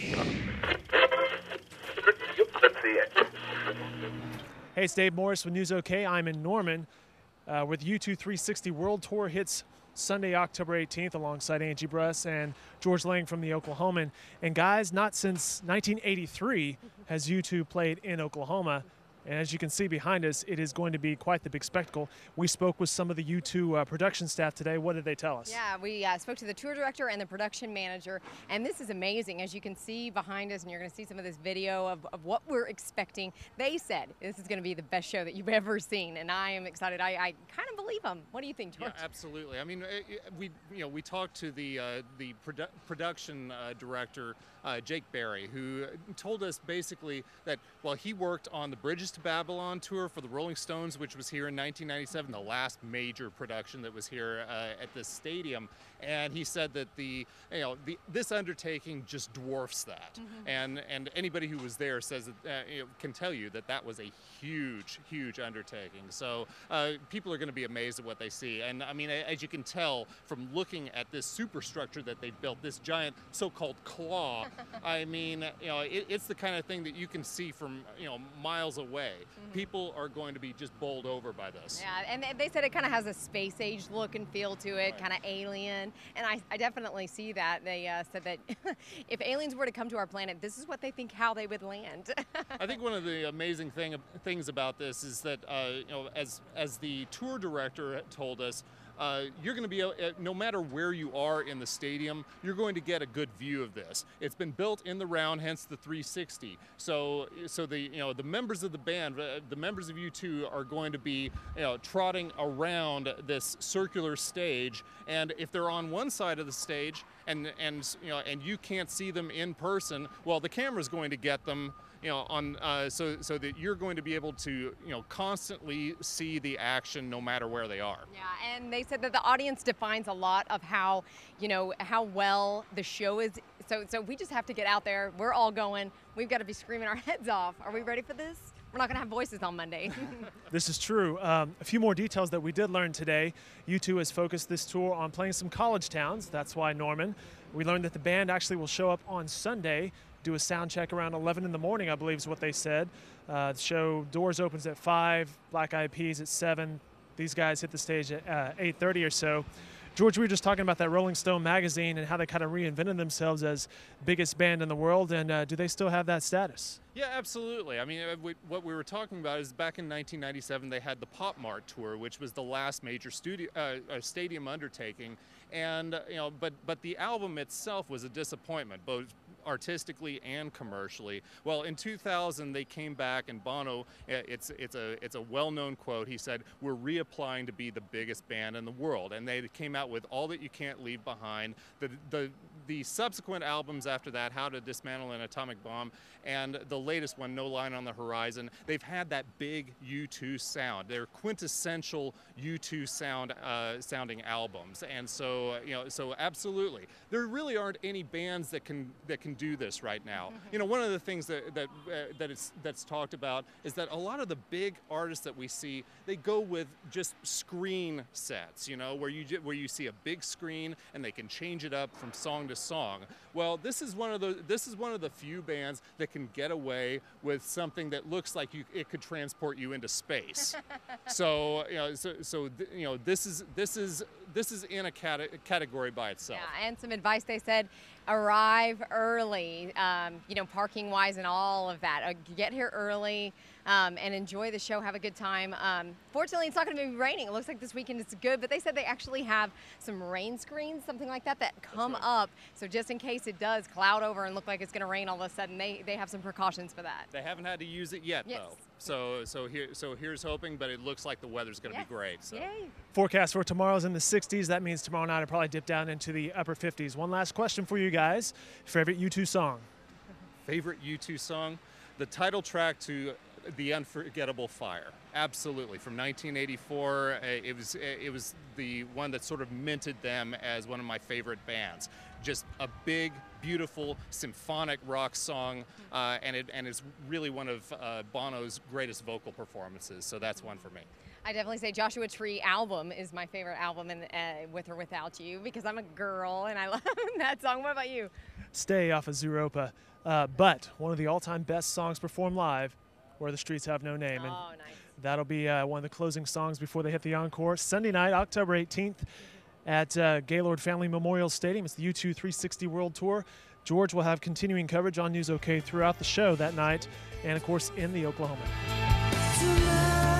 Hey, it's Dave Morris with NEWSOK. I'm in Norman with U2 360 World Tour hits Sunday, October 18th, alongside ANGI, BRUSS, and George Lang from the Oklahoman. And guys, not since 1983 has U2 played in Oklahoma. And as you can see behind us, it is going to be quite the big spectacle. We spoke with some of the U2 production staff today. What did they tell us? Yeah, we spoke to the tour director and the production manager, and this is amazing. As you can see behind us, and you're going to see some of this video of what we're expecting. They said this is going to be the best show that you've ever seen, and I am excited. I kind of believe them. What do you think, George? Yeah, absolutely. I mean, we talked to the production director, Jake Berry, who told us basically that while he worked on the Bridges to Babylon tour for the Rolling Stones, which was here in 1997, the last major production that was here at this stadium, and he said that this undertaking just dwarfs that. Mm-hmm. And anybody who was there says that can tell you that that was a huge undertaking. So people are going to be amazed at what they see. And I mean, as you can tell from looking at this superstructure that they built, this giant so-called claw, I mean, it's the kind of thing that you can see from miles away. Mm-hmm. People are going to be just bowled over by this. Yeah, and they said it kind of has a space age look and feel to it, right. Kind of alien, and I definitely see that. They said that if aliens were to come to our planet, this is what they think how they would land. I think one of the amazing things about this is that as the tour director told us, you're going to be, no matter where you are in the stadium, you're going to get a good view of this. It's been built in the round, hence the 360. So the members of the band, the members of U2 are going to be trotting around this circular stage, and if they're on one side of the stage and you can't see them in person, well, the camera's going to get them. So that you're going to be able to, constantly see the action no matter where they are. Yeah, and they said that the audience defines a lot of how, how well the show is. So we just have to get out there. We're all going. We've got to be screaming our heads off. Are we ready for this? We're not going to have voices on Monday. This is true. A few more details that we did learn today. U2 has focused this tour on playing some college towns. That's why Norman. We learned that the band actually will show up on Sunday, do a sound check around 11 in the morning, I believe is what they said. The show doors opens at 5, Black Eyed Peas at 7. These guys hit the stage at 8:30 or so. George, we were just talking about that Rolling Stone magazine and how they kind of reinvented themselves as biggest band in the world, and do they still have that status? Yeah, absolutely. I mean, what we were talking about is back in 1997 they had the Pop Mart tour, which was the last major stadium undertaking, and but the album itself was a disappointment, both artistically and commercially. Well, in 2000 they came back, and Bono, it's a well-known quote. He said, "We're reapplying to be the biggest band in the world," and they came out with All That You Can't Leave Behind. The subsequent albums after that, How to Dismantle an Atomic Bomb, and the latest one, No Line on the Horizon, they've had that big U2 sound. They're quintessential U2 sounding albums, and so so absolutely, there really aren't any bands that can do this right now. One of the things that's talked about is that a lot of the big artists that we see, they go with just screen sets, where you see a big screen and they can change it up from song to song. Well, this is one of the few bands that can get away with something that looks like it could transport you into space. So this is in a category by itself. Yeah, and some advice they said: arrive early, parking wise and all of that. Get here early and enjoy the show, have a good time. Fortunately, it's not going to be raining. It looks like this weekend it's good, but they said they actually have some rain screens, something like that come up. So just in case it does cloud over and look like it's going to rain all of a sudden, they have some precautions for that. They haven't had to use it yet, yes. though. So here's hoping, but it looks like the weather's going to be great. So. Yay. Forecast for tomorrow's in the 60s. That means tomorrow night will probably dip down into the upper 50s. One last question for you guys. Favorite U2 song? Favorite U2 song? The title track to The Unforgettable Fire. Absolutely. From 1984, it was the one that sort of minted them as one of my favorite bands. Just a big, beautiful, symphonic rock song, and it's really one of Bono's greatest vocal performances, so that's one for me. I definitely say Joshua Tree album is my favorite album, in With or Without You, because I'm a girl and I love that song. What about you? Stay off of Zooropa. But one of the all-time best songs performed live, Where the Streets Have No Name. And Oh, nice. that'll be one of the closing songs before they hit the encore. Sunday night, October 18th at Gaylord Family Memorial Stadium. It's the U2 360 World Tour. George will have continuing coverage on NEWSOK throughout the show that night and, of course, in the Oklahoma. Tonight.